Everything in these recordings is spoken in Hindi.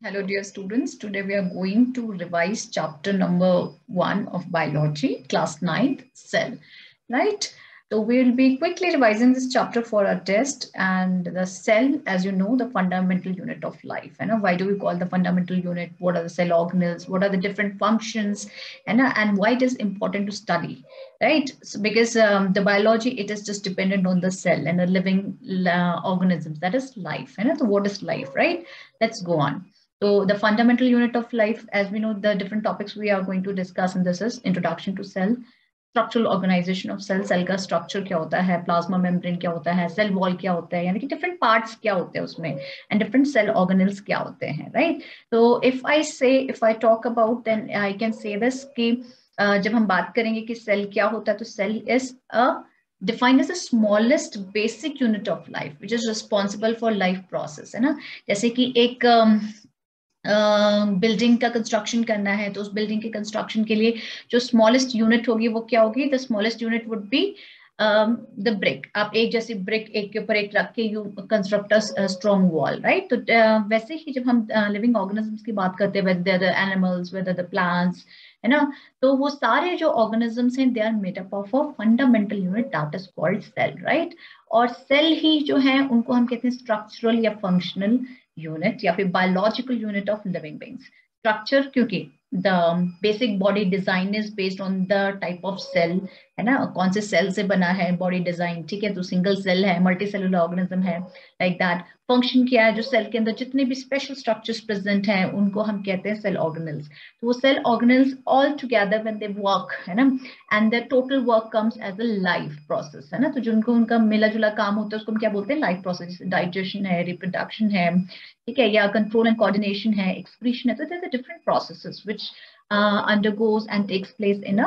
Hello, dear students. Today we are going to revise chapter number 1 of biology, class 9th, cell. Right? So we'll be quickly revising this chapter for our test. And the cell, as you know, the fundamental unit of life. And why do we call the fundamental unit? What are the cell organelles? What are the different functions? And why it is important to study? Right? So because the biology, it is just dependent on the cell and the living organisms. That is life. So what is life? Right? Let's go on. So the fundamental unit of life, as we know, the different topics we are going to discuss in this is introduction to cell, structural organization of cell, cell का structure क्या होता है, plasma membrane क्या होता है, cell wall क्या होता है, यानी कि different parts क्या होते हैं उसमें, and different cell organelles क्या होते हैं, right? So if I talk about, then I can say this कि जब हम बात करेंगे कि cell क्या होता है, तो cell is a defined as the smallest basic unit of life, which is responsible for life process, है ना? जैसे कि एक बिल्डिंग का कंस्ट्रक्शन करना है तो उस बिल्डिंग के कंस्ट्रक्शन के लिए जो स्मॉलेस्ट यूनिट होगी वो क्या होगी, the smallest unit would be the brick. आप एक जैसी ब्रिक एक के ऊपर एक रख के you construct a strong wall, right? तो वैसे ही जब हम लिविंग ऑर्गेनिजम्स की बात करते हैं, whether the animals, whether the plants, है ना, तो वो सारे जो ऑर्गेनिजम्स हैं they are made up of a fundamental unit that is called cell, right? और सेल ही जो है उनको हम कहते हैं स्ट्रक्चरल या फंक्शनल यूनिट या फिर biological unit of living beings. Structure क्योंकि the basic body design is based on the type of cell, है ना, कौन से सेल से बना है बॉडी डिजाइन, ठीक है? तो सिंगल सेल है, मल्टी सेलुलर ऑर्गेनिज्म है, लाइक दैट. फंक्शन क्या है, जो सेल के अंदर जितने भी स्पेशल स्ट्रक्चर्स प्रेजेंट हैं उनको हम कहते हैं सेल ऑर्गेनल्स. तो वो cell organelles all together when they work, है ना, and the total work comes as a life process, है ना. तो जिनको उनका मिला जुला काम होता है उसको हम क्या बोलते हैं, लाइफ प्रोसेस. डाइजेशन है, रिप्रोडक्शन है, ठीक है, या कंट्रोल एंड कोऑर्डिनेशन है, एक्सक्रीशन है. तो there are different processes which undergoes and takes place in a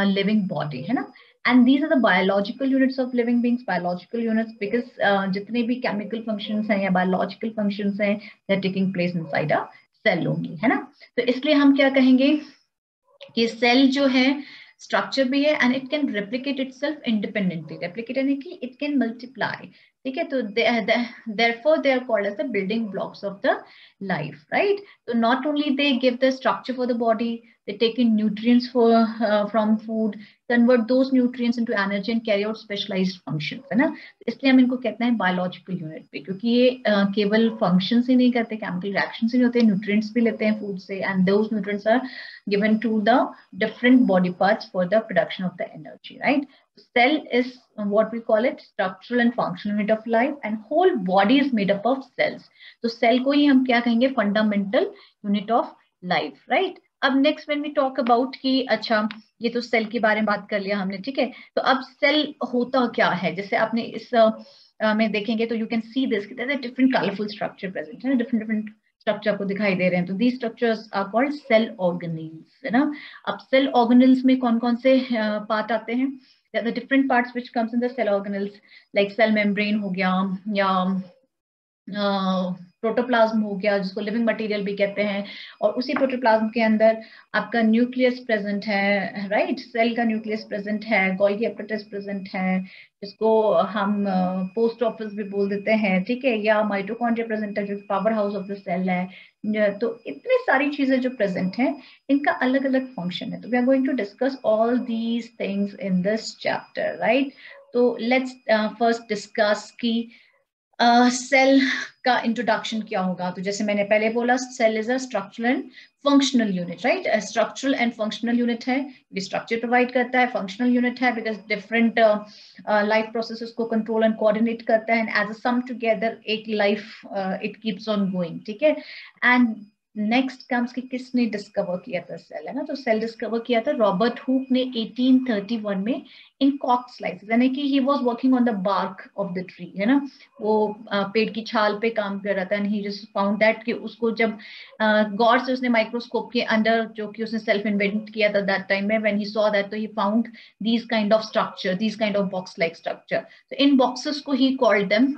living body, है ना. And these are the biological units of living beings. Biological units because जितने भी chemical functions हैं या biological functions हैं, they're taking place inside a cell only, है ना. तो इसलिए हम क्या कहेंगे कि सेल जो है स्ट्रक्चर भी है and it can replicate itself independently. Replicate यानी कि इट कैन मल्टीप्लाई, ठीक है. तो therefore they are called as the building blocks of the life, right? So not only they give the structure for the body, they take in nutrients from food, convert those nutrients into energy and carry out specialized functions, है ना. इसलिए हम इनको कहते हैं बायोलॉजिकल यूनिट पे, क्योंकि ये केवल फंक्शंस ही नहीं करते, केमिकल रिएक्शंस ही नहीं होते, न्यूट्रिएंट्स भी लेते हैं फूड से, and those nutrients are given to the different body parts for the production of the energy, right? Cell is what we call it structural and functional unit of life, and whole body is made up of cells. तो cell को ही हम क्या कहेंगे, fundamental unit of life, right? अब next when we talk about कि अच्छा ये तो सेल के बारे में बात कर लिया हमने, ठीक है. तो अब सेल होता क्या है, जैसे आपने इस में देखेंगे तो you can see this, different colourful structure present है, डिफरेंट डिफरेंट स्ट्रक्चर आपको दिखाई दे रहे हैं. तो these structures are called cell organelles, है ना. अब सेल ऑर्गेनेल्स में कौन कौन से पार्ट आते हैं, the different parts which comes in the cell organelles, like cell membrane हो गया, या प्रोटोप्लाज्म हो गया जिसको लिविंग मटेरियल भी कहते हैं, और उसी प्रोटोप्लाज्म के अंदर आपका न्यूक्लियस प्रेजेंट है, राइट? सेल का न्यूक्लियस प्रेजेंट है, गोल्गी एपरेटस प्रेजेंट है, जिसको हम पोस्ट ऑफिस भी बोल देते हैं, ठीक है, या माइटोकॉन्ड्रिया प्रेजेंट है जो powerhouse of the cell है. तो इतनी सारी चीजें जो प्रेजेंट हैं इनका अलग अलग फंक्शन है. तो we are going to discuss all these things in this chapter, right? तो लेट्स फर्स्ट डिस्कस की सेल का इंट्रोडक्शन क्या होगा. तो जैसे मैंने पहले बोला, cell is a structural and functional unit, right? Structural and functional unit है, ये स्ट्रक्चर प्रोवाइड करता है. फंक्शनल यूनिट है बिकॉज डिफरेंट लाइफ प्रोसेसेस को कंट्रोल एंड कोऑर्डिनेट करता है, and as a sum together एक life it keeps on going, ठीक है. एंड नेक्स्ट कम्स कि किसने डिस्कवर किया था सेल, है ना. तो सेल डिस्कवर किया था रॉबर्ट हुक ने 1831 में इन कॉक स्लाइसेस, यानी कि he was working on the bark of the tree, है ना. वो पेड़ की छाल पे काम कर रहा था, and he just found that कि उसको जब गौर से उसने माइक्रोस्कोप के अंदर, जो कि उसने सेल्फ इन्वेंट किया था दैट टाइम में, व्हेन ही सॉ दैट, तो he found these kind of structure, these kind of box like structure. तो इन बॉक्सेस को ही कॉल्ड देम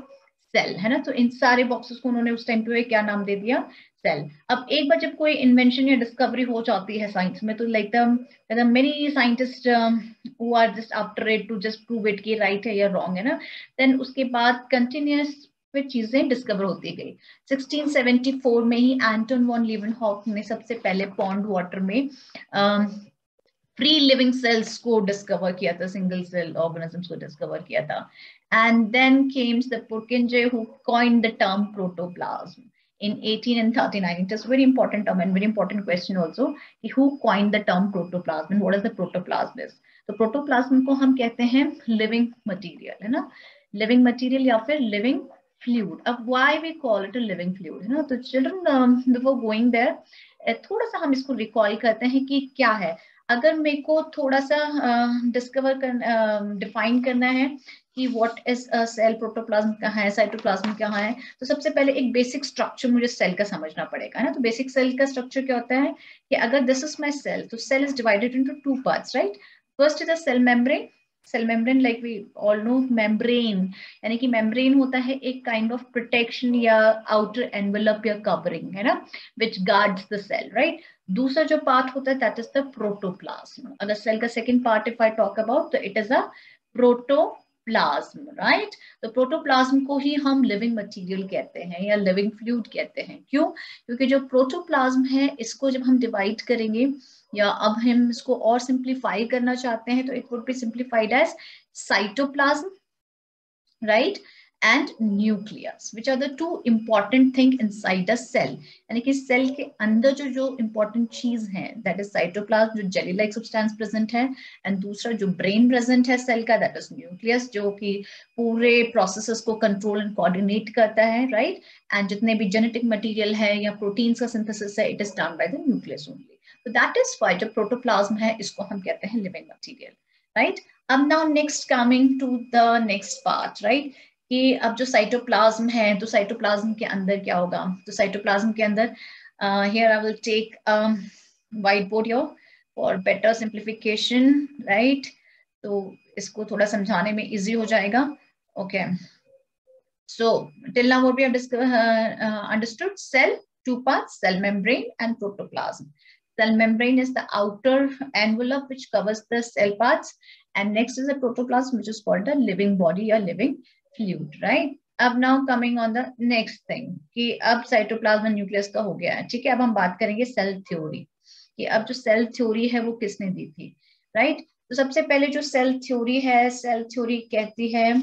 सेल, है ना. तो इन सारे बॉक्सेस को उन्होंने उस टाइम पे क्या नाम दे दिया, सेल. अब एक बार जब कोई इन्वेंशन या डिस्कवरी हो जाती है साइंस में, तो like the many scientist who are just after it to just prove it कि राइट है या रॉन्ग है ना, देन उसके बाद कंटिन्यूअस फिर चीजें डिस्कवर होती गई। 1674 में ही एंटन वॉन लीवेनहॉक ने सबसे पहले पॉन्ड वाटर में फ्री लिविंग सेल्स को डिस्कवर किया था, सिंगल सेल ऑर्गेनिजम्स को डिस्कवर किया था। And then came the Purkinje who coined the term protoplasm in 1839. It is very important term and very important question also, who coined the term protoplasm and what is the protoplasm is. तो protoplasm को हम कहते हैं living material, है ना, living material या फिर living fluid. अब why we call it a living fluid, है ना. तो children before going there थोड़ा सा हम इसको रिकॉल करते हैं कि क्या है. अगर मेरे को थोड़ा सा डिस्कवर डिफाइन करना है कि what is a cell, protoplasm कहाँ है, साइटोप्लाज्म कहाँ है, तो सबसे पहले एक बेसिक स्ट्रक्चर मुझे सेल का समझना पड़ेगा, है ना. तो बेसिक सेल का स्ट्रक्चर क्या होता है कि अगर दिस इज माय सेल, तो cell is divided into two parts, right. First is the cell membrane. Cell membrane like we all know, membrane यानी कि मेम्ब्रेन होता है एक काइंड ऑफ प्रोटेक्शन या आउटर एनवेलप या कवरिंग, है ना, which guards the cell, right. दूसरा जो पार्ट होता है दैट इज द प्रोटोप्लाज्म. अगर सेल का second part if I talk about, तो it is a protoplasm, right. तो प्रोटोप्लाज्म को ही हम लिविंग मटेरियल कहते हैं या लिविंग फ्लूइड कहते हैं. क्यों? क्योंकि जो प्रोटोप्लाज्म है इसको जब हम डिवाइड करेंगे या अब हम इसको और सिंप्लीफाई करना चाहते हैं, तो it would be simplified as cytoplasm, right, and nucleus, which are the two important thing inside a cell. यानी कि सेल के अंदर जो important चीज है that is cytoplasm, जो jelly like substance present है, and दूसरा जो brain present है सेल का, that is nucleus, जो कि पूरे processes को control and coordinate करता है, right. and जितने भी genetic material है या proteins का synthesis है, it is done by the nucleus only. So that is why जो protoplasm है इसको हम कहते हैं living material, right. अब now next coming to the next part, right, कि अब जो साइटोप्लाज्म है, तो साइटोप्लाज्म के अंदर क्या होगा. तो साइटोप्लाज्म के अंदर here I will take whiteboard here for better simplification, right. तो इसको थोड़ा समझाने में इजी हो जाएगा. Okay, so till now what we have understood, cell, two parts, cell membrane and protoplasm. Cell membrane is the outer envelope which covers the cell parts, and next is the protoplasm, which is called the living body or living fluid, right. अब now coming on the next thing कि अब साइटोप्लाज्म न्यूक्लियस का हो गया है, ठीक है. अब हम बात करेंगे सेल थ्योरी कि अब जो सेल थ्योरी है वो किसने दी थी, राइट. तो सबसे पहले जो सेल थ्योरी है, सेल थ्योरी कहती है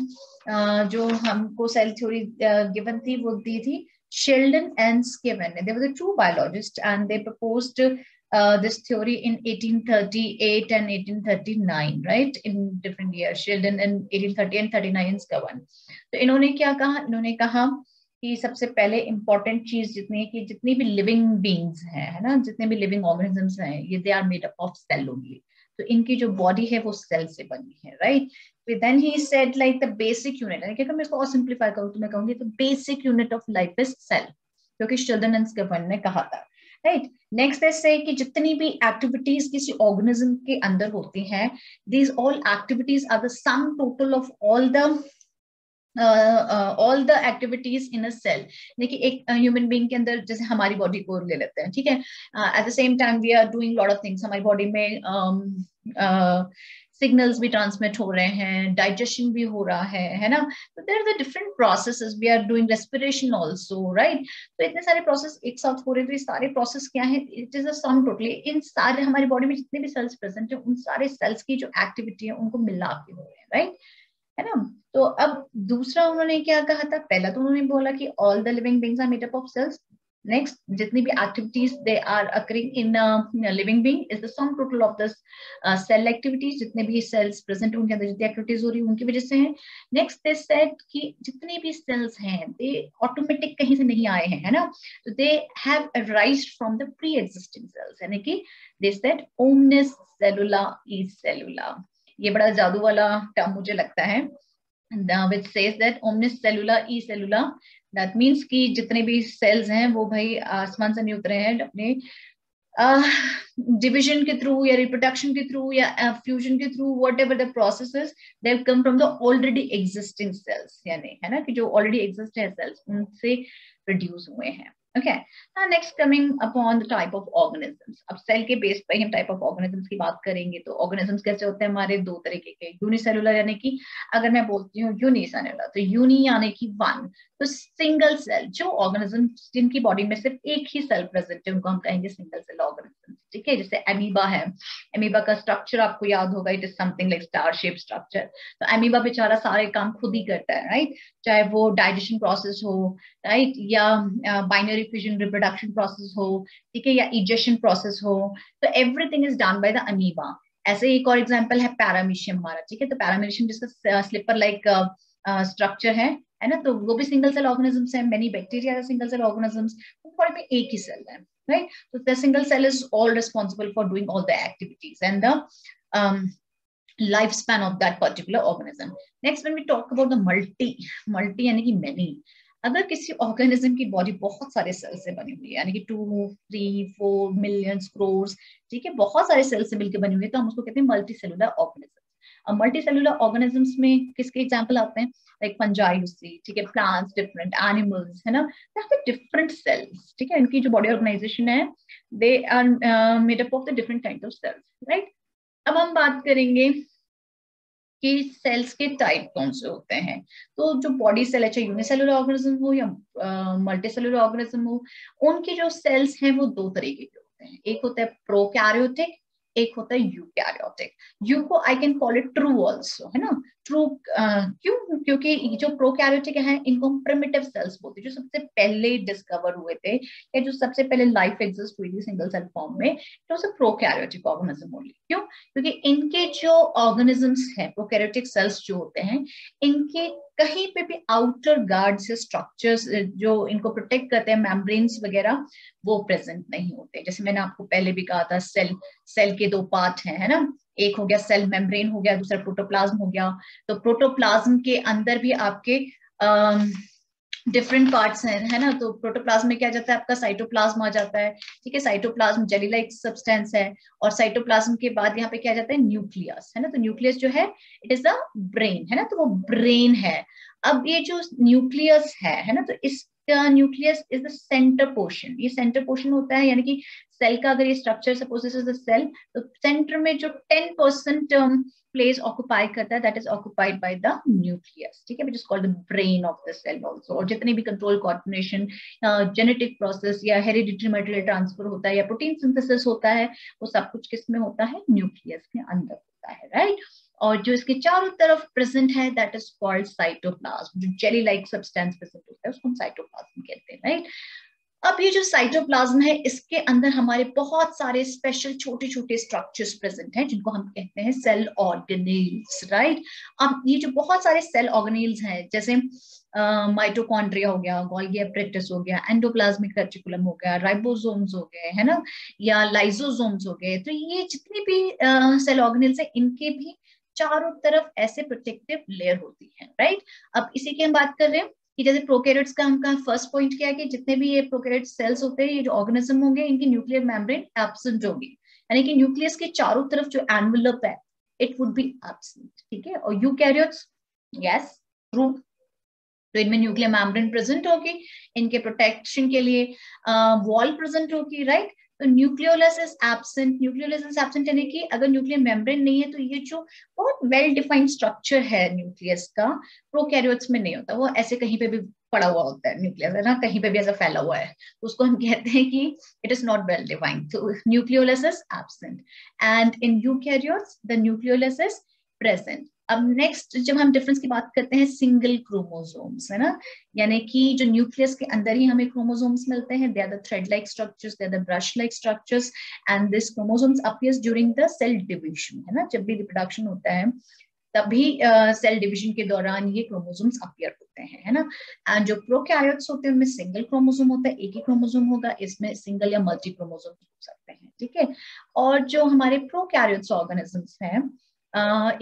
जो हमको सेल थ्योरी गिवन थी वो दी थी Schleiden and Schwann. They were the two biologists and they proposed this theory in 1838 and 1839, right, in different years. Sheldon in 1830 and 39 Scaven. तो इन्होंने क्या कहा, इन्होंने कहा कि सबसे पहले इंपॉर्टेंट चीज जितनी भी लिविंग बींग्स हैं, है ना, जितने भी लिविंग ऑर्गेनिजम्स हैं, ये they are made up of cell only. तो इनकी जो बॉडी है वो सेल से बनी है, right. Then he said like the basic unit, अगर मैं इसको और सिंप्लीफाई करूँ तो मैं कहूंगी the basic unit of life is cell, क्योंकि शेल्डन एंड स्किवन ने कहा था, राइट. नेक्स्ट ऐसे कि जितनी भी एक्टिविटीज किसी ऑर्गेनिज्म के अंदर होती हैं, these all activities are the sum total of all the activities in a cell. देखिए एक ह्यूमन बीइंग के अंदर जैसे हमारी बॉडी को ले लेते हैं, ठीक है. At the same time we are doing lot of things. हमारी बॉडी में सिग्नल्स भी ट्रांसमिट हो रहे हैं, डाइजेशन भी हो रहा है ना. तो there are the different processes. We are doing respiration also, right. तो इतने सारे प्रोसेस एक साथ हो रहे हैं. तो ये सारे प्रोसेस क्या है, it is a sum totally. इन सारे हमारी बॉडी में जितने भी सेल्स प्रेजेंट है, उन सारे सेल्स की जो एक्टिविटी है उनको मिला के हो रहे हैं, राइट, है ना. तो अब दूसरा उन्होंने क्या कहा था, पहला तो उन्होंने बोला कि all the living beings are made up of cells. Next, जितनी भी activities they are occurring in living being is the sum total of the cell activities. जितने भी सेल्स प्रेजेंट उनके अंदर जितनी एक्टिविटीज हो रही है उनकी वजह से है. नेक्स्ट दे सेड कि जितने भी सेल्स हैं दे ऑटोमेटिक कहीं से नहीं आए हैं, है ना. तो they have arised from the pre existing cells, यानी कि दे सेड ओमनिस सेलुला इज सेलुला. ये बड़ा जादू वाला टर्म मुझे लगता है, which says that omnis cellula e cellula. That means कि जितने भी सेल्स हैं वो भाई आसमान से नहीं उतरे हैं अपने डिविजन के थ्रू या रिप्रोडक्शन के थ्रू या फ्यूजन के through, what ever the processes, they have come from the already existing cells. यानी है ना कि जो ऑलरेडी एग्जिस्ट है सेल्स उनसे प्रोड्यूस हुए हैं. Okay, next coming upon the type of organisms. अब सेल के बेस पर हम टाइप ऑफ ऑर्गेनिजम्स की बात करेंगे। तो ऑर्गेनिजम्स कैसे होते हैं हमारे, दो तरीके के, यूनिसेलुलर यानी कि अगर मैं बोलती हूँ यूनिसेलुलर तो यूनि यानी कि वन, तो सिंगल सेल जो ऑर्गेनिज्म जिनकी बॉडी में सिर्फ एक ही सेल प्रेजेंट है उनको हम कहेंगे सिंगल सेल ऑर्गेनिज्म। ठीक है, जैसे एमीबा है, एमीबा का स्ट्रक्चर आपको याद होगा, it is something like star shape structure. तो एमीबा बेचारा सारे काम खुद ही करता है, राइट, चाहे वो डाइजेशन प्रोसेस हो, राइट, या बाइनरी फिजन रिप्रोडक्शन प्रोसेस हो, ठीक है, या इजेशन प्रोसेस हो, तो everything is done by the amoeba. ऐसे एक और एग्जांपल है पैरामीशियम हमारा, ठीक है, तो पैरामीशियम जिसका स्लिपर लाइक स्ट्रक्चर है ना, तो वो भी सिंगल सेल ऑर्गेनिजम्स है। Many bacteria single cell organisms, body में एक ही सेल है, राइट, तो the single cell is all responsible for doing all the activities and the lifespan of that particular organism. Next, when we talk about the multi यानी कि many, अगर किसी ऑर्गेनिज्म की बॉडी बहुत सारे सेल से बनी हुई है, यानी कि 2, 3, 4 मिलियंस क्रोर्स, ठीक है, बहुत सारे सेल से मिलकर बनी हुई है, तो हम उसको कहते हैं मल्टी सेलुलर ऑर्गेनिज्म। अब मल्टी सेलुलर ऑर्गेनिजम्स में किसके एग्जांपल आते हैं, लाइक फंजाई, ठीक है, प्लांट्स, डिफरेंट एनिमल्स, है ना, डिफरेंट सेल्स, ठीक है, इनकी जो बॉडी ऑर्गेनाइजेशन है, they are made up of the different kind of cells, right. अब हम बात करेंगे कि सेल्स के टाइप कौन से होते हैं। तो जो बॉडी सेल है, चाहे यूनिसेलुलर ऑर्गेनिज्म हो या मल्टी सेलुलर ऑर्गेनिज्म हो, उनके जो सेल्स हैं वो दो तरीके के होते हैं। एक होता है प्रोकैरियोटिक, एक होता है यूकैरियोटिक। यू को I can call it true also, है ना, ट्रू क्यों, क्योंकि जो प्रोकैरियोटिक है इनको हम प्रिमिटिव सेल्स बोलते हैं, जो सबसे पहले डिस्कवर हुए थे या जो सबसे पहले लाइफ एग्जिस्ट हुई थी सिंगल सेल फॉर्म में, तो उसे प्रोकैरियोटिक ऑर्गेनिज्म ओनली। क्यों, क्योंकि इनके जो ऑर्गेनिजम्स हैं, प्रोकैरियोटिक सेल्स जो होते हैं, इनके कहीं पे भी आउटर गार्ड से स्ट्रक्चर्स जो इनको प्रोटेक्ट करते हैं, मेम्ब्रेन्स वगैरह, वो प्रेजेंट नहीं होते। जैसे मैंने आपको पहले भी कहा था, सेल के दो पार्ट हैं, है ना, एक हो गया सेल मेम्ब्रेन हो गया, दूसरा प्रोटोप्लाज्म हो गया। तो प्रोटोप्लाज्म के अंदर भी आपके डिफरेंट पार्ट्स हैं, है ना, तो प्रोटोप्लाज्म में क्या जाता है, आपका साइटोप्लाज्म आ जाता है, ठीक है, साइटोप्लाज्म जेली लाइक सब्सटेंस है, और साइटोप्लाज्म के बाद यहाँ पे क्या जाता है, न्यूक्लियस, है ना, तो न्यूक्लियस जो है इट इज द ब्रेन, है ना, तो वो ब्रेन है। अब ये जो न्यूक्लियस है ना, तो इस nucleus is the centre portion, ये सेंटर पोर्शन होता है, यानी कि सेल का अगर ये structure suppose this is the cell, तो सेंटर में जो 10% प्लेस ऑक्युपाई करता है, that is occupied by the nucleus, ठीक है, which is called the brain of the cell also. और जितने भी कंट्रोल, कोऑर्डिनेशन, जेनेटिक प्रोसेस या हेरिडिटरी मटेरियल ट्रांसफर होता है या प्रोटीन सिंथेसिस होता है, वो सब कुछ किस में होता है, न्यूक्लियस के अंदर होता है, राइट। और जो इसके चारों तरफ प्रेजेंट है, दैट इज कॉल्ड साइटोप्लाज्म, जो जेली लाइक सब्सटेंस प्रेजेंट होता है उसको हम साइटोप्लाज्म कहते हैं, राइट। अब ये जो साइटोप्लाज्म है, इसके अंदर हमारे बहुत सारे स्पेशल छोटे छोटे स्ट्रक्चर्स प्रेजेंट हैं, जिनको हम कहते हैं सेल ऑर्गेनेल्स, राइट। अब ये जो बहुत सारे सेल ऑर्गेनेल्स हैं, जैसे माइटोकॉन्ड्रिया हो गया, गोल्गी एपरेटस हो गया, एंडोप्लाज्मिक रेटिकुलम हो गया, राइबोसोम्स हो गए, है ना, या लाइसोसोम्स हो गए, तो ये जितने भी सेल ऑर्गेनेल्स हैं, इनके भी चारों तरफ ऐसे प्रोटेक्टिव लेयर होती है, राइट। अब इसी की हम बात कर रहे हैं कि जैसे प्रोकैरियोट्स का हमका फर्स्ट पॉइंट क्या है कि जितने भी ये प्रोकैरियोट सेल्स होते हैं, ये जो ऑर्गेनिज्म होंगे, इनकी न्यूक्लियर मेम्ब्रेन एब्सेंट होगी, यानी कि न्यूक्लियस के चारों तरफ जो एनवेलप है, इट वुड बी एब्सेंट, ठीक है। और यूकैरियोट्स, यस, ट्रू, तो इनमें न्यूक्लियर मेम्ब्रेन प्रेजेंट होगी, इनके प्रोटेक्शन के लिए वॉल प्रेजेंट होगी, राइट। तो nucleolus is absent, nucleolus is absent यानी कि अगर न्यूक्लियर मेम्ब्रेन नहीं है, तो ये जो बहुत वेल डिफाइंड स्ट्रक्चर है न्यूक्लियस का, प्रोकैरियोट्स में नहीं होता, वो ऐसे कहीं पे भी पड़ा हुआ होता है न्यूक्लियस, है ना, कहीं पे भी ऐसा फैला हुआ है, तो उसको हम कहते हैं कि it is not well defined, तो nucleolus is absent. And in eukaryotes the nucleolus is present. अब नेक्स्ट जब हम डिफरेंस की बात करते हैं, सिंगल क्रोमोसोम्स, है ना, यानी कि जो न्यूक्लियस के अंदर ही हमें क्रोमोसोम्स मिलते हैं, they are the thread like structures, they are the brush like structures, and this chromosomes appears during the cell division, है ना, जब भी रिप्रोडक्शन होता है तभी सेल डिविजन के दौरान ये क्रोमोसोम्स अपीयर होते हैं, है ना। एंड जो प्रोकैरियोट्स होते हैं, उनमें सिंगल क्रोमोसोम होता है, एक ही क्रोमोसोम होगा, इसमें सिंगल या मल्टी क्रोमोसोम हो सकते हैं, ठीक है। और जो हमारे प्रोकैरियोट्स ऑर्गेनिजम्स हैं,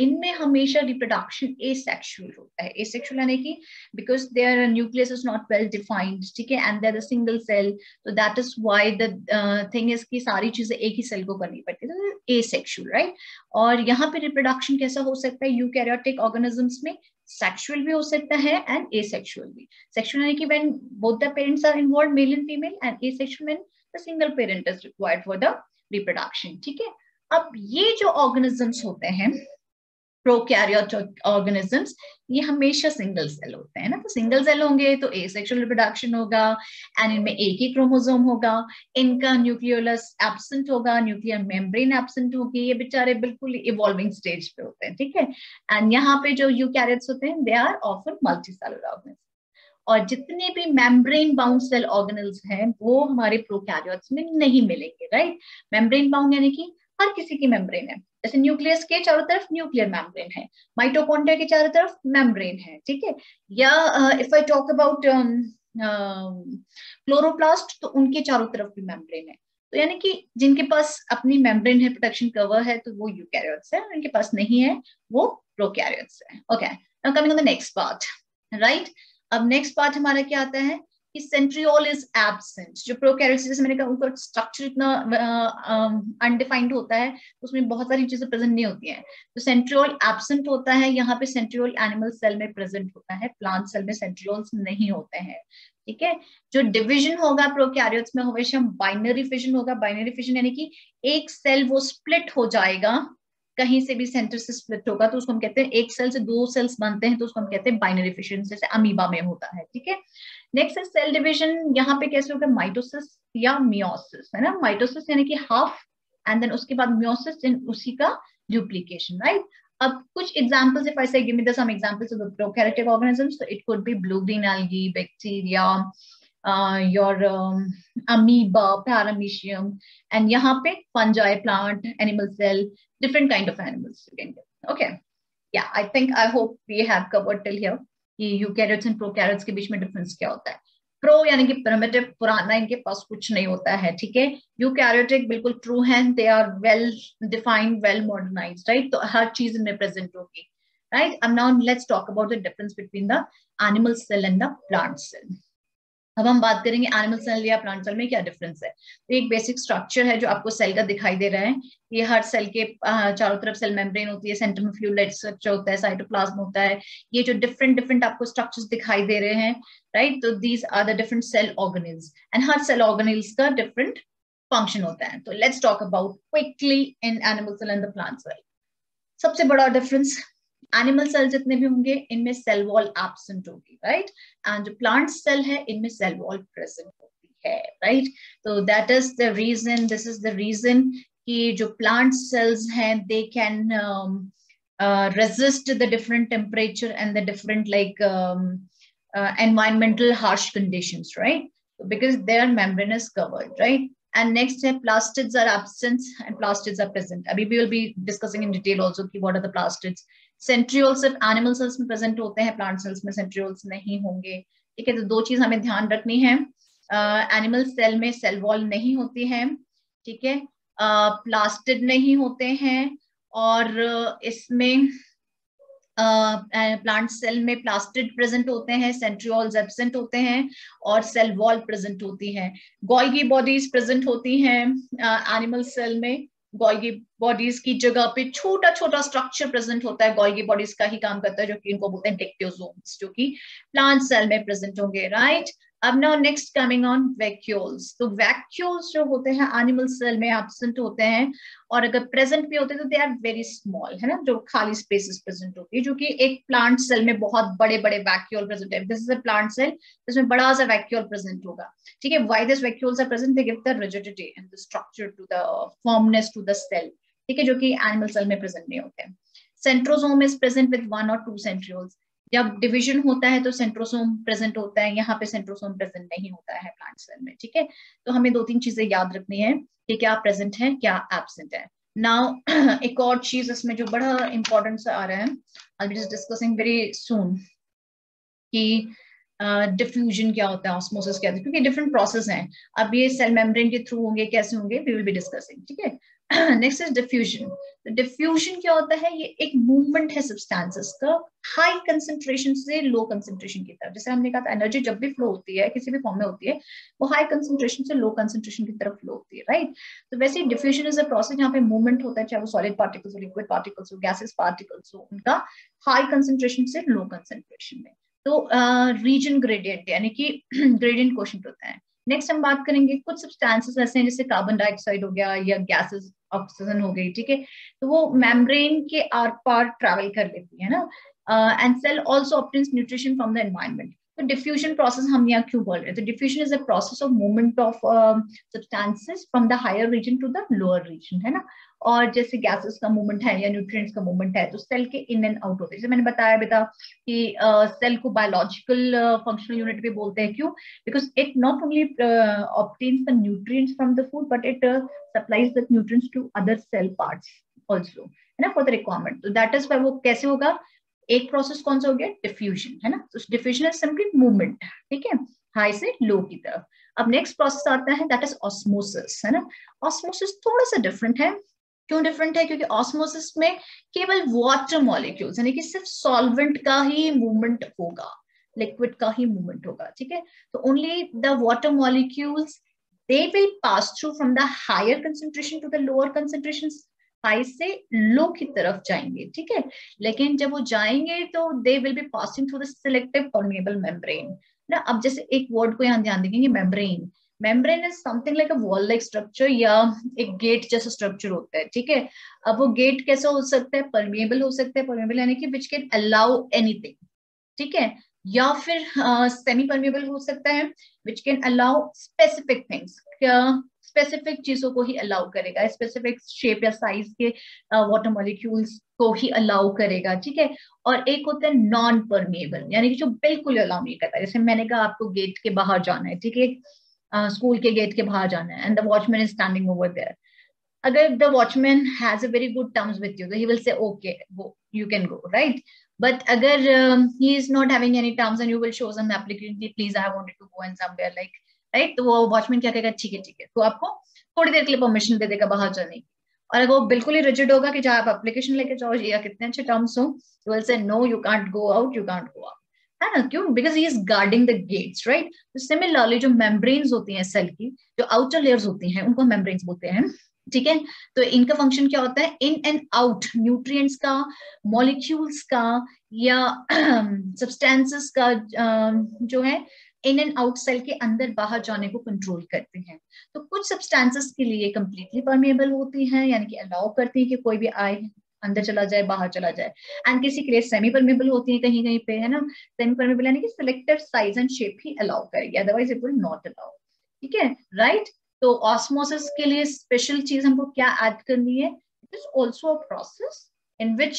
इनमें हमेशा रिप्रोडक्शन एसेक्सुअल होता है, एसेक्सुअल यानी कि because their nucleus is not well defined, ठीक है, एंड देयर सिंगल सेल, तो that is why the thing is कि सारी चीजें एक ही सेल को करनी पड़ती है, तो एसेक्सुअल, राइट। और यहाँ पे रिप्रोडक्शन कैसा हो सकता है यूकैरियोटिक ऑर्गेनिजम्स में, सेक्सुअल भी हो सकता है एंड एसेक्सुअल भी। सेक्सुअल यानी कि when both the parents are involve, male and female, and asexual when the single parent is required for the reproduction. ठीक है, अब ये जो ऑर्गेनिजम्स होते हैं प्रोकैरियोट ऑर्गेनिजम्स, ये हमेशा सिंगल सेल होते हैं ना, तो सिंगल सेल होंगे तो एसेक्सुअल रिप्रोडक्शन होगा एंड इनमें एक ही क्रोमोसोम होगा, इनका न्यूक्लियोलस एब्सेंट होगा, न्यूक्लियर मेम्ब्रेन एब्सेंट होगी, ये बेचारे बिल्कुल इवॉल्विंग स्टेज पे होते हैं। ठीक है, एंड यहाँ पे जो यूकैरियोट्स होते हैं they are often multicellular organism, और जितने भी मेम्ब्रेन बाउंड सेल ऑर्गेनल्स हैं वो हमारे प्रोकैरियोट्स में नहीं मिलेंगे, राइट। मेम्ब्रेन बाउंड यानी कि हर किसी की मेम्ब्रेन है, जैसे न्यूक्लियस के चारों तरफ न्यूक्लियर मेम्ब्रेन है, माइटोकॉन्ड्रिया के चारों तरफ मेम्ब्रेन है। ठीक है, या if I talk about chloroplast, तो उनके चारों तरफ भी मेम्ब्रेन है। तो यानी कि जिनके पास अपनी मेम्ब्रेन है, प्रोटेक्शन कवर है, तो वो यूकैरियोट्स है, उनके पास नहीं है वो प्रोकैरियोट्स है। Okay, now coming on the next part, right. अब नेक्स्ट पार्ट हमारा क्या आता है कि सेंट्रियोल इज एब्सेंट। जो प्रोकैरियोट्स, जैसे मैंने कहा उनका स्ट्रक्चर इतना अनडिफाइंड होता है, उसमें बहुत सारी चीजें प्रेजेंट नहीं होती हैं, तो सेंट्रियोल एब्सेंट होता है। यहाँ पे सेंट्रियोल एनिमल सेल में प्रेजेंट होता है, प्लांट सेल में सेंट्रियोल्स नहीं होते हैं। ठीक है, जो डिवीजन होगा प्रोकैरियोट्स में हमेशा बाइनरी फिजन होगा। बाइनरी फिजन यानी कि एक सेल वो स्प्लिट हो जाएगा, कहीं से भी सेंटर से स्प्लिट होगा, तो उसको हम कहते हैं, एक सेल से दो सेल्स बनते हैं तो उसको हम कहते हैं बाइनरी फिजन, जैसे अमीबा में होता है। ठीक है, नेक्स्ट है सेल डिवीजन। यहाँ पे कैसे होगा, माइटोसिस या मियोसिस, है ना। माइटोसिस यानी कि हाफ, एंड देन उसके बाद मियोसिस, उसी का डुप्लीकेशन, राइट। अब कुछ examples, if I say give me the some examples of the prokaryotic organisms, तो it could be blue green algae, bacteria, your amoeba, paramecium, and यहाँ पे fungi, plant, animal cell, different kind of animals you can get. Okay, yeah, I hope we have covered till here कि यूकैरियोट्स एंड प्रोकैरियोट्स के बीच में डिफरेंस क्या होता है। प्रो यानी कि प्रिमिटिव, पुराना, इनके पास कुछ नहीं होता है। ठीक है, यूकैरियोटिक बिल्कुल ट्रू है, they are well defined, well modernised, right, तो हर चीज इनमें प्रेजेंट होगी, राइट। अब now let's talk about the difference between the animal cell and the plant cell. अब हम बात करेंगे एनिमल सेल या प्लांट सेल में क्या डिफरेंस है। तो एक बेसिक स्ट्रक्चर है जो आपको सेल का दिखाई दे रहा है। ये हर सेल के चारों तरफ सेल मेम्ब्रेन होती है, सेंटर में फ्लूइड लाइट स्ट्रक्चर होता है, साइटोप्लाज्म होता है। ये जो डिफरेंट डिफरेंट आपको स्ट्रक्चर्स दिखाई दे रहे हैं, राइट, तो these are the different cell organelles, and हर सेल ऑर्गेनेल्स का डिफरेंट फंक्शन होता है। तो let's talk about quickly in animal cell and the plant cell. सबसे बड़ा डिफरेंस, एनिमल सेल जितने भी होंगे इनमें सेल वॉल एब्सेंट होगी, राइट, एंड जो प्लांट सेल है इनमें सेल वॉल प्रेजेंट होती है, राइट। तो that is the reason, this is the reason कि जो प्लांट सेल्स हैं they can resist the different temperature and the different like environmental harsh conditions, right, because their membrane is covered, right. And next है plastids are absent and plastids are present. अभी we will be discussing in detail also कि what are the plastids. Centriole सिर्फ एनिमल सेल्स में प्रेजेंट होते हैं, प्लांट सेल्स में सेंट्रियोल्स नहीं होंगे। ठीक है, तो दो चीज हमें ध्यान रखनी है, एनिमल सेल में सेल वॉल नहीं होती है, ठीक है, प्लास्टिड नहीं होते हैं, और इसमें प्लांट सेल में प्लास्टिड प्रेजेंट होते हैं, सेंट्रियोल्स एब्सेंट होते हैं, और सेल वॉल प्रेजेंट होती है। गोल्गी बॉडीज प्रेजेंट होती हैं एनिमल सेल में। गोल्गी बॉडीज की जगह पे छोटा छोटा स्ट्रक्चर प्रेजेंट होता है, गोल्गी बॉडीज का ही काम करता है, जो कि इनको बोलते हैं डिक्टियोसोम्स, जो कि प्लांट सेल में प्रेजेंट होंगे, राइट। अब now next coming on vacuoles. तो वैक्यूल्स जो होते हैं एनिमल सेल में एब्सेंट होते हैं, और अगर प्रेजेंट भी होते हैं तो दे आर वेरी स्मॉल, है ना, जो खाली स्पेसेस प्रेजेंट होती है, जो कि एक प्लांट सेल में बहुत बड़े बड़े वैक्यूल प्रेजेंट है। This is a plant cell, इसमें बड़ा सा वैक्यूल प्रेजेंट होगा, ठीक है। Why this vacuoles are present, they give the rigidity and the structure to the firmness to the cell, ठीक है, जो कि एनिमल सेल में प्रेजेंट नहीं होते हैं। सेंट्रोसोम इज प्रेजेंट विद 1 और 2 सेंट्रियोल्स। जब डिवीजन होता है तो सेंट्रोसोम प्रेजेंट होता है, यहाँ पे सेंट्रोसोम प्रेजेंट नहीं होता है प्लांट सेल में, ठीक है। तो हमें 2-3 चीजें याद रखनी है कि क्या प्रेजेंट है, क्या एब्सेंट है। नाउ एक और चीज इसमें जो बड़ा इंपॉर्टेंस आ रहा है, I will just discussing very soon कि डिफ्यूजन क्या होता है, ऑस्मोसिस क्या होता है, क्योंकि डिफरेंट प्रोसेस हैं। अब ये सेल मेम्ब्रेन के थ्रू होंगे, कैसे होंगे, वी विल बी डिस्कसिंग, ठीक है। Next is diffusion. तो डिफ्यूजन क्या होता है? ये एक मूवमेंट है सब्सटेंसेस का हाई कंसंट्रेशन से लो कंसंट्रेशन की तरफ। जैसे हमने कहा था एनर्जी जब भी फ्लो होती है किसी भी फॉर्म में होती है वो हाई कंसंट्रेशन से लो कंसंट्रेशन की तरफ फ्लो होती है, राइट। तो वैसे डिफ्यूजन इज अ प्रोसेस जहाँ पे मूवमेंट होता है, चाहे वो सॉलिड पार्टिकल्स हो, लिक्विड पार्टिकल्स हो, गैसेस पार्टिकल्स हो, उनका हाई कंसंट्रेशन से लो कंसंट्रेशन में। तो रीजन ग्रेडियंट यानी कि ग्रेडियंट क्वोशिएंट होता है। नेक्स्ट हम बात करेंगे कुछ सब्सटेंसेस ऐसे हैं जैसे कार्बन डाइऑक्साइड हो गया या गैसेस ऑक्सीजन हो गई, ठीक है, तो वो मेम्ब्रेन के आर पार ट्रैवल कर लेती है ना, and cell also obtains nutrition from the environment. तो डिफ्यूजन प्रोसेस हम यहाँ क्यों बोल रहे हैं? तो diffusion is a process of movement of substances from the higher region to the lower region, है ना। और जैसे गैसेस का मूवमेंट है या न्यूट्रिएंट्स का मूवमेंट है तो सेल के इन एंड आउट होते हैं। जैसे मैंने बताया बेटा कि सेल को बायोलॉजिकल फंक्शनल यूनिट भी बोलते हैं। क्यों? Because it not only obtains the nutrients from the food but it supplies the nutrients to other cell parts also, है ना, for the requirement. तो that is why वो कैसे होगा? एक प्रोसेस कौन सा हो गया? डिफ्यूजन, है ना। तो डिफ्यूजन इज सिंपली मूवमेंट, ठीक है, हाई से लो की तरफ। अब नेक्स्ट प्रोसेस आता है दैट इज ऑस्मोसिस, है ना। ऑस्मोसिस थोड़ा सा डिफरेंट है। क्यों डिफरेंट है? क्योंकि ऑस्मोसिस में केवल वाटर मॉलिक्यूल्स यानी कि सिर्फ सॉल्वेंट का ही मूवमेंट होगा, लिक्विड का ही मूवमेंट होगा, ठीक है। तो only the water molecules they will pass through from the higher concentration to the lower concentrations, high से लो की तरफ जाएंगे, ठीक है। लेकिन जब वो जाएंगे तो they will be passing through the selective permeable membrane ना। अब जैसे एक वर्ड को यहाँ ध्यान देंगे, membrane. Membrane is something like a wall like structure या एक गेट जैसा स्ट्रक्चर होता है, ठीक है। अब वो गेट कैसा हो सकता है? परमेबल हो सकता है। परमेबल यानी कि विच कैन अलाउ एनीथिंग, ठीक है, या फिर सेमी परमेबल हो सकता है which can allow specific things, specific चीजों को ही अलाउ करेगा, स्पेसिफिक शेप या साइज के वाटर मॉलिक्यूल्स को ही अलाउ करेगा, ठीक है। और एक होता है नॉन परमेबल यानी कि जो बिल्कुल अलाउ नहीं करता। जैसे मैंने कहा आपको गेट के बाहर जाना है, ठीक है, स्कूल के गेट के बाहर जाना है and the watchman is standing over there. अगर the watchman has a very good terms with you तो he will say okay you can go, right? But agar he is not having any terms and you will show some application, please I wanted to go and somewhere like, right? तो वो वॉचमैन क्या कहेगा? ठीक है, तो आपको थोड़ी देर के लिए परमिशन दे देगा बाहर जाने की। और अगर वो बिल्कुल ही रिजिड होगा कि जहाँ आप एप्लीकेशन लेके जाओ या कितने अच्छे टर्म्स हो, you will say no, you can't go out, you can't go out, है ना। क्यों? Because he is guarding the gates, right. तो सिमिलरली जो मेम्ब्रेन्स होती हैं सेल की, जो आउटर लेयर्स होती हैं उनको मेम्ब्रेन्स बोलते हैं, ठीक है। तो इनका फंक्शन क्या होता है? इन एंड आउट न्यूट्रिएंट्स का, मॉलिक्यूल्स का या सब्सटेंसेस का जो है इन एंड आउट सेल के अंदर बाहर जाने को कंट्रोल करते हैं। तो कुछ सब्सटेंसेस के लिए कंप्लीटली परमेबल होती हैं यानी कि अलाउ करती हैं कि कोई भी आए, अंदर चला जाए, बाहर चला जाए। एंड किसी के लिए सेमी परमेबल होती है कहीं कहीं पे, है ना। सेमी परमेबल यानी कि सिलेक्टेड साइज एंड शेप ही अलाउ करेगी, otherwise it will not allow, ठीक है, राइट। तो ऑस्मोसिस के लिए स्पेशल चीज हमको क्या ऐड करनी है? It is also a process in which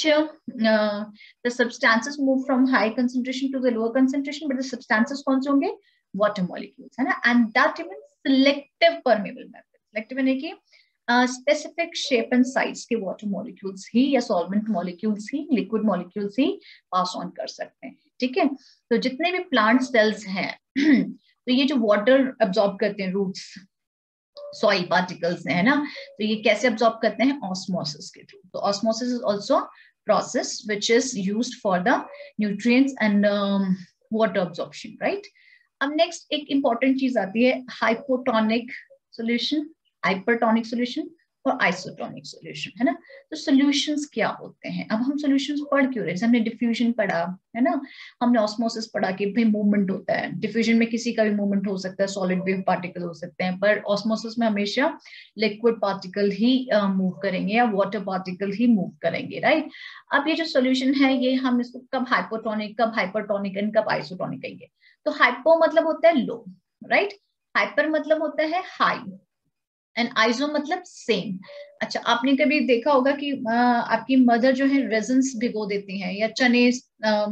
the substances move from high concentration to the lower concentration, but the substances कौन से होंगे? Water molecules, है ना। And that even selective permeable method, selective यानी कि specific shape and size के water molecules ही या solvent molecules he, liquid molecules he pass on कर सकते हैं, ठीक है। तो जितने भी plant cells हैं तो ये जो water absorb करते हैं roots, सॉइल पार्टिकल्स है ना, तो ये कैसे अब्सॉर्ब करते हैं? ऑस्मोसिस के थ्रू। तो osmosis is also process which is used for the nutrients and water absorption, right. अब नेक्स्ट एक इंपॉर्टेंट चीज आती है हाइपोटोनिक सॉल्यूशन, हाइपरटोनिक सॉल्यूशन और आइसोटोनिक सॉल्यूशन, है ना। तो सॉल्यूशंस क्या होते हैं? अब हम सॉल्यूशंस पढ़ क्यों रहे? हमने डिफ्यूजन पढ़ा, है ना, हमने ऑस्मोसिस पढ़ा कि भाई मूवमेंट होता है। डिफ्यूजन में किसी का भी मूवमेंट हो सकता है, सॉलिड वेव पार्टिकल हो सकते हैं, पर ऑस्मोसिस में हमेशा लिक्विड पार्टिकल ही मूव करेंगे या वाटर पार्टिकल ही मूव करेंगे, राइट। अब ये जो सॉल्यूशन है ये हम इसको कब हाइपोटोनिक, कब हाइपरटोनिक एंड कब आइसोटोनिक कहेंगे? तो हाइपो मतलब होता है लो, राइट। हाइपर मतलब होता है हाई एंड आइसो मतलब सेम। अच्छा, आपने कभी देखा होगा कि आपकी मदर जो है रेजन्स भिगो देती हैं या चने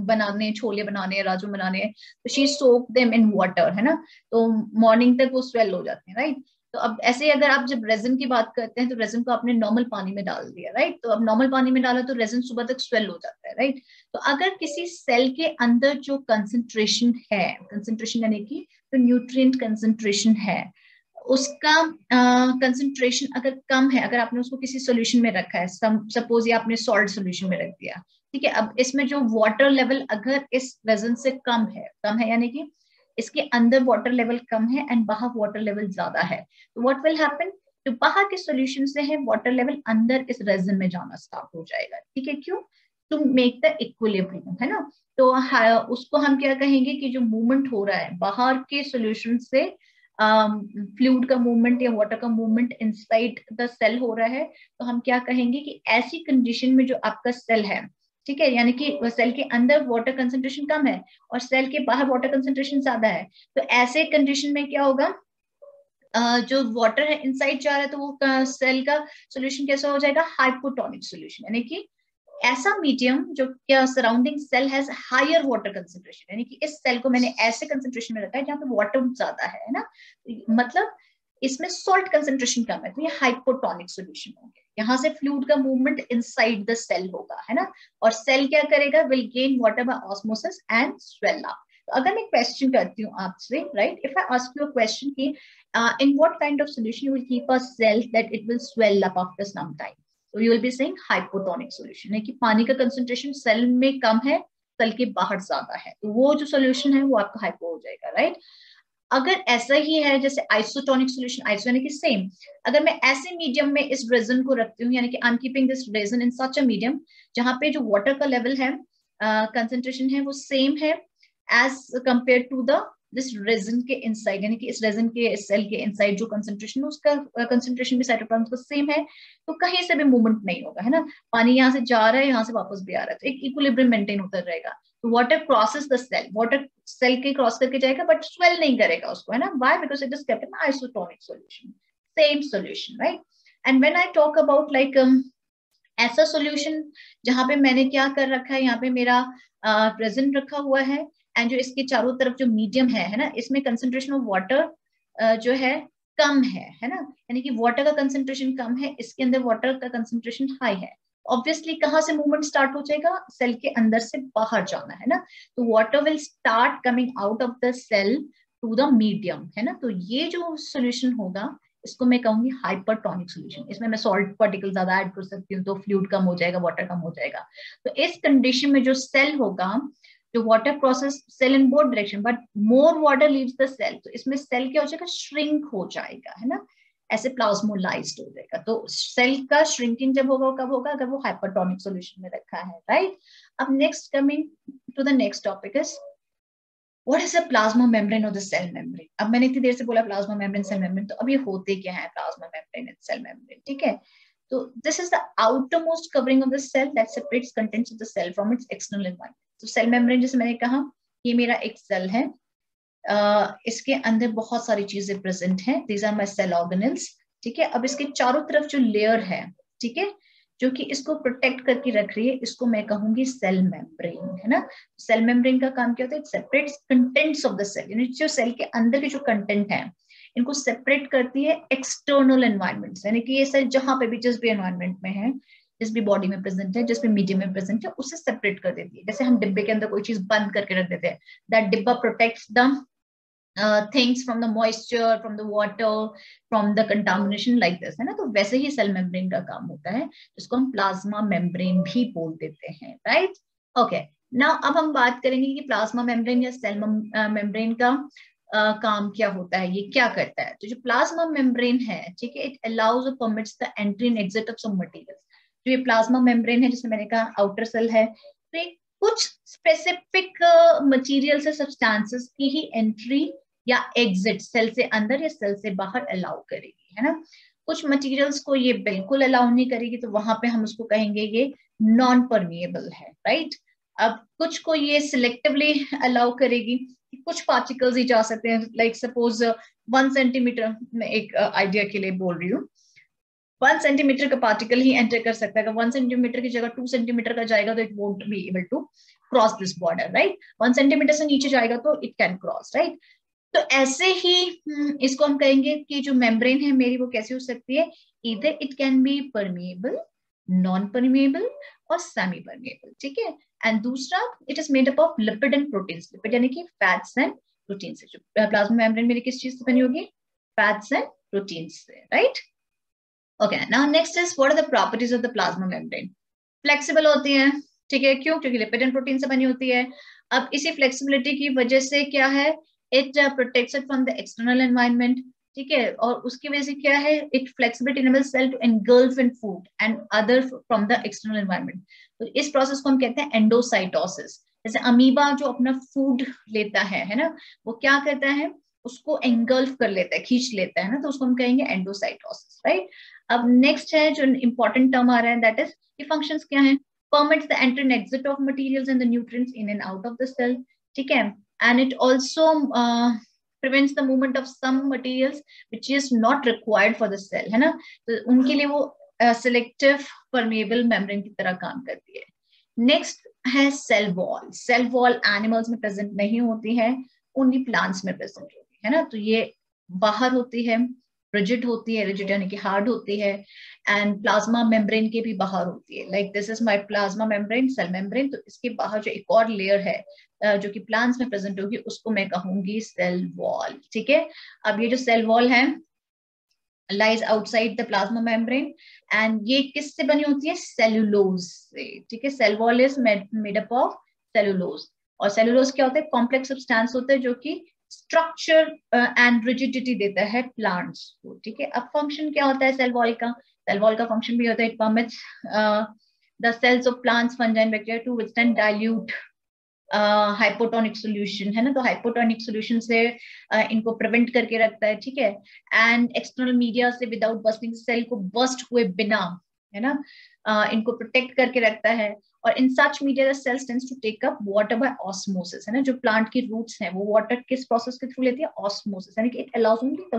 बनाने, छोले बनाने, राजू बनाने, तो she soak them in water, है ना, तो मॉर्निंग तक वो स्वेल हो जाते हैं, राइट। तो अब ऐसे अगर आप जब रेजन की बात करते हैं तो रेजन को आपने नॉर्मल पानी में डाल दिया, राइट। तो अब नॉर्मल पानी में डाला तो रेजन सुबह तक स्वेल हो जाता है, राइट। तो अगर किसी सेल के अंदर जो कंसंट्रेशन है, कंसंट्रेशन यानी कि जो न्यूट्रिएंट कंसंट्रेशन है उसका कंसंट्रेशन अगर कम है, अगर आपने उसको किसी सॉल्यूशन में रखा है, सपोज ये आपने सॉल्ट सॉल्यूशन में रख दिया, ठीक है, अब इसमें जो वाटर लेवल अगर इस रेजन से कम है यानी कि इसके अंदर वाटर लेवल कम है एंड बाहर वाटर लेवल ज्यादा है, तो व्हाट विल हैपन, जो बाहर के सॉल्यूशन से है वाटर लेवल अंदर इस रेजन में जाना स्टार्ट हो जाएगा, ठीक है, क्यों, टू मेक द इक्विलिब्रियम, है ना। तो उसको हम क्या कहेंगे कि जो मूवमेंट हो रहा है बाहर के सॉल्यूशन से, फ्लूइड का मूवमेंट या वाटर का मूवमेंट इनसाइड द सेल हो रहा है, तो हम क्या कहेंगे कि ऐसी कंडीशन में जो आपका सेल है, ठीक है, यानी कि सेल के अंदर वाटर कंसंट्रेशन कम है और सेल के बाहर वाटर कंसंट्रेशन ज्यादा है, तो ऐसे कंडीशन में क्या होगा, जो वाटर है इनसाइड जा रहा है तो वो सेल का सॉल्यूशन कैसा हो जाएगा, हाइपोटोनिक सॉल्यूशन, यानी कि ऐसा मीडियम जो क्या surrounding cell has higher water concentration, यानी कि इस सेल को मैंने ऐसे कंसंट्रेशन में रखा है जहां पे वाटर ज्यादा है ना, मतलब इसमें सॉल्ट कंसंट्रेशन कम है, तो ये हाइपोटोनिक सॉल्यूशन होंगे, यहाँ से फ्लूइड का मूवमेंट इनसाइड द सेल होगा, है ना, और सेल क्या करेगा, will gain water by osmosis and swell up. तो अगर मैं क्वेश्चन करती हूँ आपसे, right, if I ask you a question की in what kind of solution you will keep a cell that it will swell up after some time, so you will be saying hypotonic solution, है कि पानी का कंसंट्रेशन सेल में कम है, सेल के बाहर ज्यादा है, तो वो जो सोल्यूशन है वो आपका हाइपो हो जाएगा, राइट। अगर ऐसा ही है जैसे आइसोटोनिक सॉल्यूशन, आइसो यानी कि सेम, अगर मैं ऐसे मीडियम में इस रेजन को रखती हूँ, यानी कि I am keeping this region in such a medium जहां पे जो वाटर का लेवल है, कंसंट्रेशन है वो सेम है as compare to the this region के इनसाइड, यानी कि इस रेजन के इस सेल के इनसाइड जो कंसंट्रेशन है उसका कंसंट्रेशन भी साइटोप्लाज्म का सेम है, तो कहीं से भी मूवमेंट नहीं होगा, है ना, पानी यहाँ से जा रहा है यहाँ से वापस भी आ रहा है, तो एक इक्विलिब्रियम मेंटेन होता रहेगा, तो water crosses the cell, water cell के क्रॉस करके जाएगा बट स्वेल नहीं करेगा उसको, है ना, why, because it is kept in isotonic solution, same solution, right. And when I talk about like ऐसा सॉल्यूशन जहां पे मैंने क्या कर रखा है, यहाँ पे मेरा प्रेजेंट रखा हुआ है एंड जो इसके चारों तरफ जो मीडियम है ना, इसमें कंसंट्रेशन ऑफ वाटर जो है कम है ना, यानी कि वाटर का कंसंट्रेशन कम है, इसके अंदर वाटर का कंसंट्रेशन हाई है, ऑब्वियसली कहाँ से मूवमेंट स्टार्ट हो जाएगा, सेल के अंदर से बाहर जाना, है ना, तो water will start coming out of the cell to the medium, है ना, तो ये जो सोल्यूशन होगा इसको मैं कहूंगी हाइपरटोनिक सॉल्यूशन, इसमें मैं सॉल्ट पार्टिकल ज्यादा ऐड कर सकती हूँ तो फ्लूइड कम हो जाएगा, वाटर कम हो जाएगा, तो इस कंडीशन में जो सेल होगा, जो water crosses cell in both direction but more water leaves the cell, तो इसमें सेल क्या हो जाएगा, श्रिंक हो जाएगा, है ना, ऐसे प्लाज्मोलाइज्ड हो जाएगा, तो सेल का श्रिंकिंग जब होगा कब होगा, अगर वो हाइपरटोनिक सॉल्यूशन में रखा है, राइट। अब next coming to the next topic is what is a plasma membrane और द सेल मेम्ब्रेन। अब मैंने इतनी देर से बोला प्लाज्मा मेम्ब्रेन सेल मेम्ब्रेन, तो अब ये होते क्या है plasma membrane and cell membrane, ठीक है, तो this is the outermost covering of the cell that separates contents of the cell from its external environment. तो सेल मेम्ब्रेन जैसे मैंने कहा ये मेरा एक सेल है, इसके अंदर बहुत सारी चीजें प्रेजेंट हैं, these are my cell organelles, ठीक है, अब इसके चारों तरफ जो लेयर है, ठीक है, जो कि इसको प्रोटेक्ट करके रख रही है, इसको मैं कहूंगी सेल मेम्ब्रेन, है ना। सेल मेम्ब्रेन का काम क्या होता है, it separates contents of the cell, यानी जो सेल के अंदर के जो कंटेंट है इनको सेपरेट करती है एक्सटर्नल एनवायरनमेंट, यानी कि ये सेल जहां पे भी जिस भी एनवायरनमेंट में है, जिस भी बॉडी में प्रेजेंट है, जिस भी मीडियम में प्रेजेंट है, उससे सेपरेट कर देती है, जैसे हम डिब्बे के अंदर कोई चीज बंद करके रख देते हैं, दैट डिब्बा protects the things from the moisture, from the water, from the contamination like this, है ना, तो वैसे ही सेल मेम्ब्रेन का काम होता है, जिसको हम प्लाज्मा मेम्ब्रेन भी बोल देते हैं, राइट। ओके, नाउ अब हम बात करेंगे कि प्लाज्मा मेम्ब्रेन या सेल मेम्ब्रेन का काम क्या होता है, ये क्या करता है। तो जो प्लाज्मा मेम्ब्रेन है, ठीक है, इट अलाउज और permits the entry and exit of some materials. जो ये प्लाज्मा मेम्ब्रेन है, जिसमें मैंने कहा आउटर सेल है, तो ये कुछ स्पेसिफिक मटेरियल से सब्सटेंसेस की ही एंट्री या एग्जिट सेल से अंदर या सेल से बाहर अलाउ करेगी, है ना। कुछ मटेरियल्स को ये बिल्कुल अलाउ नहीं करेगी, तो वहां पे हम उसको कहेंगे ये नॉन परमिएबल है, राइट। अब कुछ को ये सिलेक्टिवली अलाउ करेगी, कुछ पार्टिकल्स ही जा सकते हैं, लाइक सपोज 1 सेंटीमीटर, में एक आइडिया के लिए बोल रही हूँ, 1 सेंटीमीटर का पार्टिकल ही एंटर कर सकता है, अगर 1 सेंटीमीटर की जगह 2 सेंटीमीटर का जाएगा तो it won't be able to cross this border, right. 1 centimetre से नीचे जाएगा तो इट कैन क्रॉस, राइट। तो ऐसे ही इसको हम कहेंगे कि जो मेम्ब्रेन है मेरी वो कैसी हो सकती है, इधर it can be permeable, non permeable और सेमी परमिएबल, ठीक है। एंड दूसरा it is made up of lipid and proteins, lipid यानी कि फैट्स एंड प्रोटीन से। जो प्लाज्मा मेम्ब्रेन मेरी किस चीज से बनी होगी, फैट्स एंड प्रोटीन्स से, right? Okay, now next is what are the properties of the plasma membrane? Flexible होती है, ठीक है, क्यों? क्योंकि लिपिड एंड प्रोटीन से बनी होती है। अब इसी फ्लेक्सिबिलिटी की वजह से क्या है, it protects it from the external environment, ठीक है, और उसकी वजह से क्या है, it flexibility enables cell to engulf in food and other from the external environment. तो इस प्रोसेस को हम कहते हैं एंडोसाइटोसिस। जैसे अमीबा जो अपना फूड लेता है ना, वो क्या करता है, उसको एंगल्फ कर लेता है, खींच लेता है ना, तो उसको हम कहेंगे एंडोसाइटोसिस, राइट? अब नेक्स्ट है जो इंपॉर्टेंट टर्म आ रहा है, दैट इज ये फंक्शंस क्या है, permits the entry and exit of materials and the nutrients in and out of the cell, ठीक है, and it also prevents the movement of some materials which is not required for the cell, है ना, तो उनके लिए वो selective permeable membrane की तरह काम करती है। नेक्स्ट है cell wall. Cell wall animals में प्रेजेंट नहीं होती है, ओनली प्लांट्स में प्रेजेंट होती है ना, तो ये बाहर होती है, रिजिड होती है, रिजिड यानी कि हार्ड होती है, एंड प्लाज्मा मेम्ब्रेन के भी बाहर होती है। Like this is my plasma membrane, cell membrane, तो इसके बाहर जो एक और लेयर है जो कि प्लांट्स में प्रेजेंट होगी, उसको मैं कहूंगी सेल वॉल, ठीक है। अब ये जो सेल वॉल है lies outside the plasma membrane and ये किससे बनी होती है, सेलुलोज से, ठीक है। Cell wall is made up of cellulose, और सेलुलोज क्या होता है, कॉम्प्लेक्स सब्सटेंस होता है जो कि स्ट्रक्चर एंड रिजिडिटी देता है प्लांट्स को, ठीक है। अब फंक्शन क्या होता है सेल वॉल का, सेल वॉल का फंक्शन भी होता है, it permits the cells of plants, fungi and bacteria to withstand dilute hypotonic solution, है ना, तो हाइपोटोनिक सोल्यूशन से इनको प्रिवेंट करके रखता है, ठीक है। एंड एक्सटर्नल मीडिया से विदाउट बस्टिंग, सेल को बस्ट हुए बिना, है ना, इनको प्रोटेक्ट करके रखता है। और in such media the cells tends to take up water by osmosis, है ना, जो प्लांट की रूट्स हैं वो वाटर किस प्रोसेस के थ्रू लेती है, ऑस्मोसिस, यानी कि it allows only the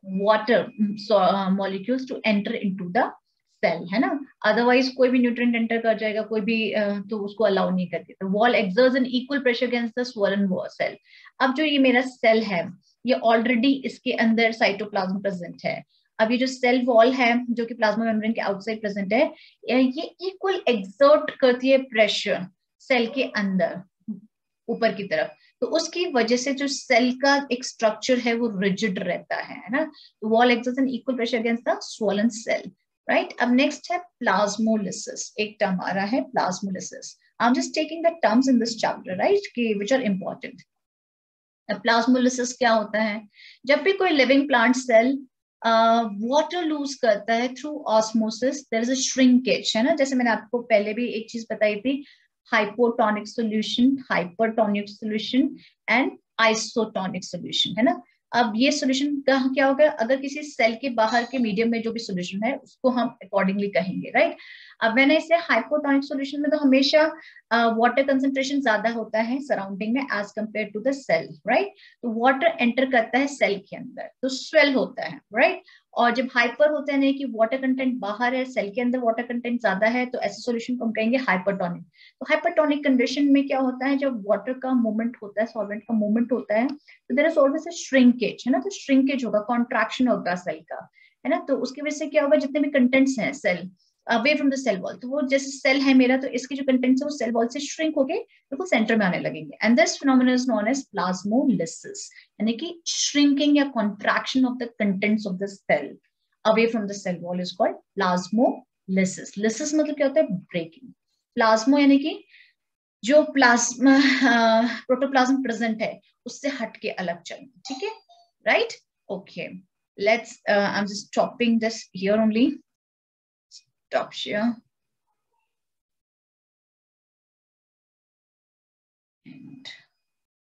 water molecules to enter into the cell, है ना, अदरवाइज कोई भी न्यूट्रिएंट एंटर कर जाएगा, कोई भी तो उसको अलाउ नहीं करती। तो wall exerts an equal pressure against the swollen cell. अब जो ये मेरा सेल है, ये ऑलरेडी इसके अंदर साइटोप्लाज्म प्रेजेंट है। अब ये जो सेल वॉल है जो कि प्लाज्मा मेम्ब्रेन के आउटसाइड प्रेजेंट है, ये इक्वल एक्सर्ट करती है प्रेशर सेल के अंदर ऊपर की तरफ, तो उसकी वजह से जो सेल का एक स्ट्रक्चर है वो रिजिड रहता है ना, तो wall exerts an equal pressure against the swollen cell, right. अब नेक्स्ट है प्लाज्मोलिसिस, एक टर्म आ रहा है plasmolysis. I am just taking the terms in this chapter, right, कि व्हिच आर इंपॉर्टेंट। प्लाज्मोलिसिस क्या होता है, जब भी कोई living plant cell water lose करता है through osmosis, there is a shrinkage, है ना, जैसे मैंने आपको पहले भी एक चीज बताई थी, hypotonic solution, hypertonic solution and isotonic solution, है ना। अब ये सॉल्यूशन का क्या होगा, अगर किसी सेल के बाहर के मीडियम में जो भी सॉल्यूशन है उसको हम अकॉर्डिंगली कहेंगे, राइट। अब मैंने इसे हाइपोटोनिक सॉल्यूशन में तो हमेशा वाटर कंसंट्रेशन ज्यादा होता है सराउंडिंग में as compare to the cell, right, तो वाटर एंटर करता है सेल के अंदर तो स्वेल होता है, राइट। और जब हाइपर होता है नहीं कि वाटर कंटेंट बाहर है, सेल के अंदर वाटर कंटेंट ज्यादा है, तो ऐसे सॉल्यूशन को हम कहेंगे हाइपरटोनिक। तो हाइपरटोनिक कंडीशन में क्या होता है, जब वाटर का मूवमेंट होता है, सॉल्वेंट का मूवमेंट होता है, तो there is always a shrinkage, है ना, तो श्रिंकेज होगा, कॉन्ट्रैक्शन होगा सेल का, है ना, तो उसकी वजह से क्या होगा, जितने भी कंटेंट्स हैं cell away from the cell wall, तो वो जैसे सेल है मेरा, तो इसके जो कंटेंट्स है वो सेल वॉल से श्रिंक होके बिल्कुल सेंटर में आने लगेंगे, and this phenomenon is known as plasmolysis, यानी कि श्रिंकिंग या contraction of the contents of the cell away from the cell wall is called plasmolysis. lysis मतलब क्या होता है, ब्रेकिंग। प्लाज्मो यानी कि जो प्लाज्मा प्रोटोप्लाज्म प्रेजेंट है उससे हट के अलग चलना, ठीक है, right. Okay, let's I am just stopping this here only, stop share and